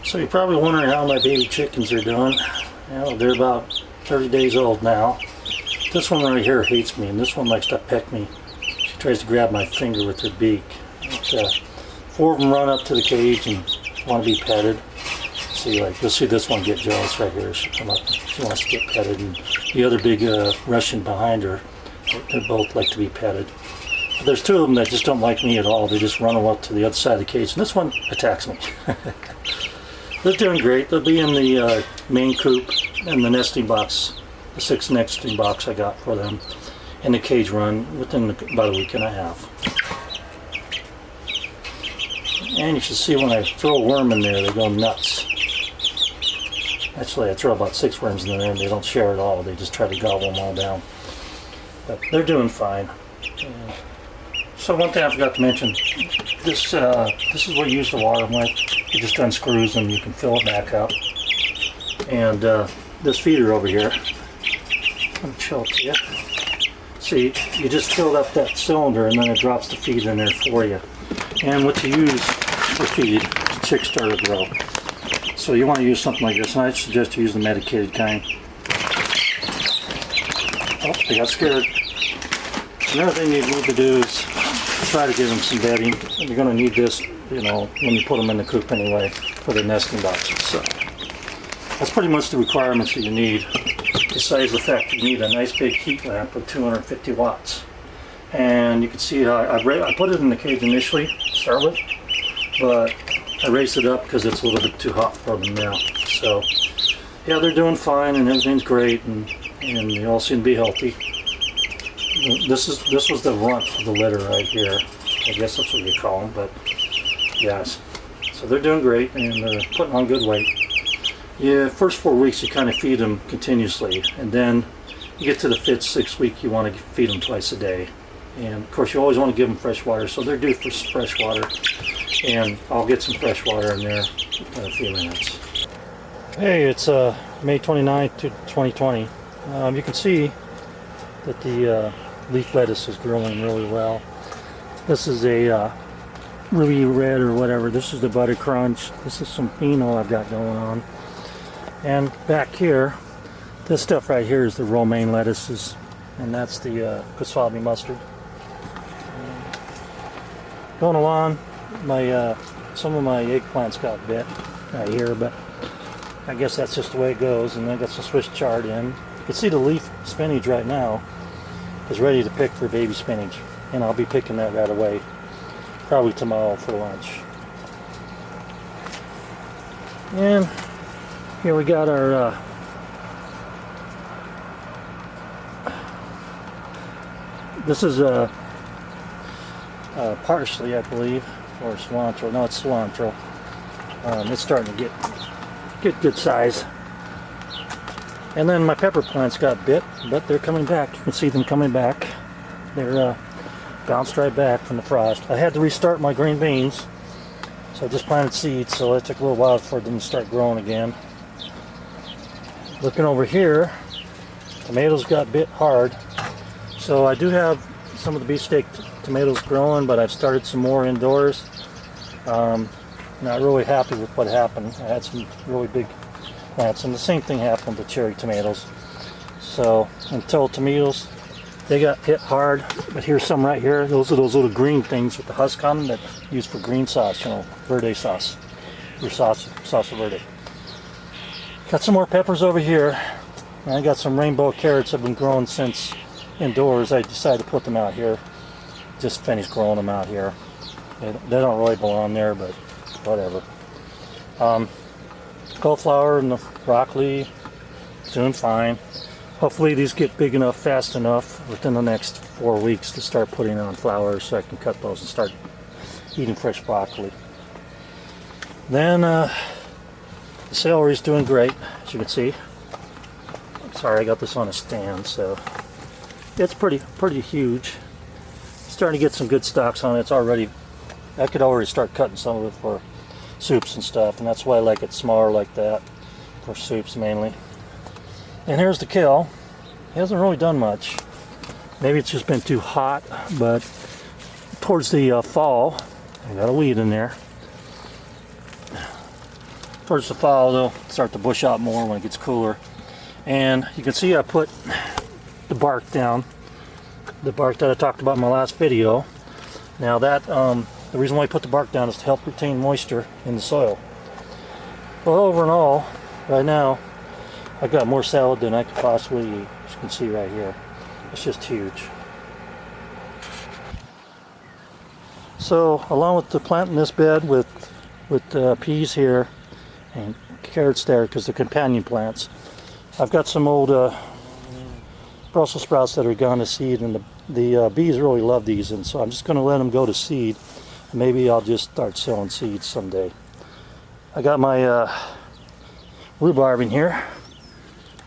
So you're probably wondering how my baby chickens are doing. Well, they're about 30 days old now. This one right here hates me, and this one likes to peck me. She tries to grab my finger with her beak. But, 4 of them run up to the cage and want to be petted. See, like, you'll see this one get jealous right here. She'll come up, she wants to get petted, and the other big Russian behind her, they both like to be petted. But there's 2 of them that just don't like me at all. They just run up to the other side of the cage, and this one attacks me. They're doing great. They'll be in the main coop and the nesting box, the 6 nesting box I got for them, and the cage run within about a week and a half. And you should see when I throw a worm in there, they go nuts. Actually, I throw about 6 worms in there and they don't share at all. They just try to gobble them all down. But they're doing fine. So one thing I forgot to mention, this is what you use the water with. It just unscrews and you can fill it back up. And this feeder over here, let me show it to you. See, you just filled up that cylinder and then it drops the feed in there for you. And what you use for feed is chick starter grow. So you want to use something like this, and I suggest you use the medicated kind. Oh, they got scared. Another thing you need to do is try to give them some bedding. You're going to need this, you know, when you put them in the coop anyway, for the nesting boxes. So that's pretty much the requirements that you need. Besides the fact you need a nice big heat lamp with 250 watts. And you can see how I put it in the cage initially, to start with, but I raised it up because it's a little bit too hot for them now. So yeah, they're doing fine and everything's great, and they all seem to be healthy. This was the runt of the litter right here. I guess that's what you call them, but yes. So they're doing great and they're putting on good weight. Yeah, first 4 weeks you kind of feed them continuously, and then you get to the 5th, 6th week you want to feed them twice a day. And of course you always want to give them fresh water, so they're due for fresh water, and I'll get some fresh water in there in a few minutes. Hey, it's May 29th, 2020. You can see that the leaf lettuce is growing really well. This is a Ruby Red or whatever. This is the Butter Crunch. This is some pheno I've got going on. And back here, this stuff right here is the romaine lettuces, and that's the Kesavi mustard. Going along, some of my eggplants got bit right here, but I guess that's just the way it goes. And I got some Swiss chard in. You can see the leaf spinach right now is ready to pick for baby spinach, and I'll be picking that right away, probably tomorrow for lunch. And here we got our this is parsley, I believe, or cilantro. No, it's cilantro. It's starting to get good size. And then my pepper plants got bit, but they're coming back. You can see them coming back. They're bounced right back from the frost. I had to restart my green beans, so I just planted seeds, so it took a little while for them to start growing again. Looking over here, tomatoes got bit hard. So I do have some of the beefsteak tomatoes growing, but I've started some more indoors. Not really happy with what happened. I had some really big plants, and the same thing happened with cherry tomatoes. So until tomatoes, they got hit hard. But here's some right here. Those are those little green things with the husk on them that's used for green sauce, you know, verde sauce, or salsa verde. Got some more peppers over here. And I got some rainbow carrots I've been growing since indoors. I decided to put them out here. Just finished growing them out here. They don't really belong there, but whatever. Cauliflower and the broccoli, doing fine. Hopefully these get big enough, fast enough within the next 4 weeks to start putting on flowers, so I can cut those and start eating fresh broccoli. Then the celery's doing great, as you can see. Sorry, I got this on a stand, so it's pretty huge. Starting to get some good stalks on it. It's already, I could already start cutting some of it for soups and stuff, and that's why I like it smaller like that, for soups mainly. And here's the kale. It hasn't really done much. Maybe it's just been too hot, but towards the fall, I got a weed in there. Towards the fall, they'll start to bush out more when it gets cooler. And you can see I put the bark down, the bark that I talked about in my last video. Now that, the reason why I put the bark down is to help retain moisture in the soil. Well, over and all, right now, I've got more salad than I could possibly eat, as you can see right here. It's just huge. So, along with the planting this bed with peas here and carrots there, because they're companion plants, I've got some old Brussels sprouts that are gone to seed, and the bees really love these, and so I'm just going to let them go to seed. Maybe I'll just start sowing seeds someday. I got my rhubarb in here.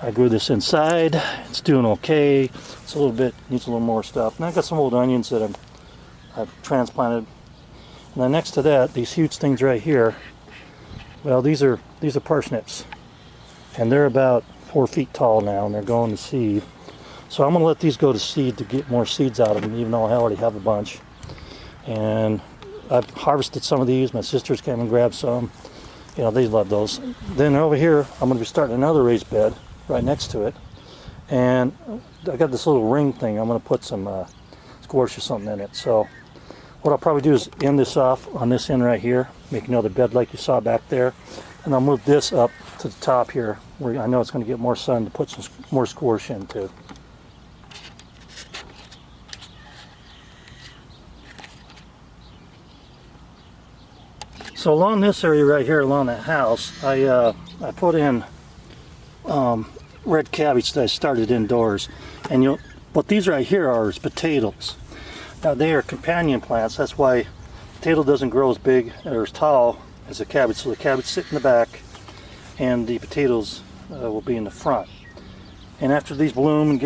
I grew this inside. It's doing okay. It's a little bit, needs a little more stuff. And I got some old onions that I've transplanted. And then next to that, these huge things right here, well, these are parsnips. And they're about 4 feet tall now, and they're going to seed. So I'm going to let these go to seed to get more seeds out of them, even though I already have a bunch. And I've harvested some of these. My sisters came and grabbed some. You know, they love those. Then over here, I'm going to be starting another raised bed right next to it. And I got this little ring thing. I'm going to put some squash or something in it. So what I'll probably do is end this off on this end right here, make another bed like you saw back there. And I'll move this up to the top here, where I know it's going to get more sun to put some more squash into. So along this area right here, along that house, I put in red cabbage that I started indoors, and what these right here are is potatoes. Now they are companion plants. That's why potato doesn't grow as big or as tall as the cabbage. So the cabbage sit in the back, and the potatoes will be in the front. And after these bloom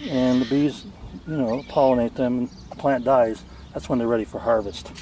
and the bees, you know, pollinate them, and the plant dies, that's when they're ready for harvest.